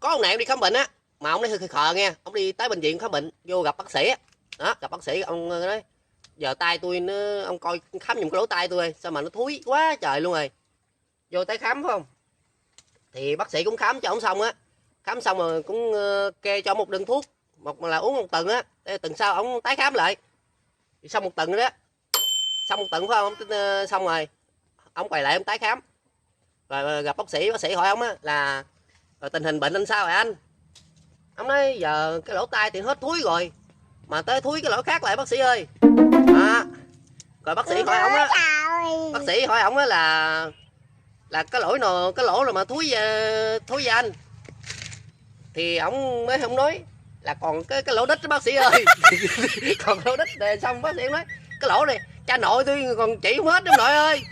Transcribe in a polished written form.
có ông này ông đi khám bệnh á, mà ông ấy hơi khờ nghe, ông đi tới bệnh viện khám bệnh, vô gặp bác sĩ á, đó gặp bác sĩ ông nói giờ tay tôi nó, ông coi khám giùm cái lỗ tai tôi sao mà nó thúi quá trời luôn rồi. Vô tới khám phải không, thì bác sĩ cũng khám cho ông xong á, khám xong rồi cũng kê cho một đơn thuốc, một là uống một tuần á, tuần sau ông tái khám lại. Thì xong một tuần đó, xong một tuần phải không, xong rồi ông quay lại ông tái khám, rồi gặp bác sĩ hỏi ông á là rồi tình hình bệnh anh sao rồi anh. Ông nói giờ cái lỗ tai thì hết thúi rồi, mà tới thúi cái lỗ khác lại bác sĩ ơi. Đó. Rồi bác sĩ hỏi ông á, bác sĩ hỏi ông á là cái lỗ nào, cái lỗ nào mà thúi với anh, thì ông mới không nói là còn cái lỗ đít đó bác sĩ ơi. Còn lỗ đít rồi xong bác sĩ nói cái lỗ này cha nội tôi còn chỉ không hết ông nội ơi.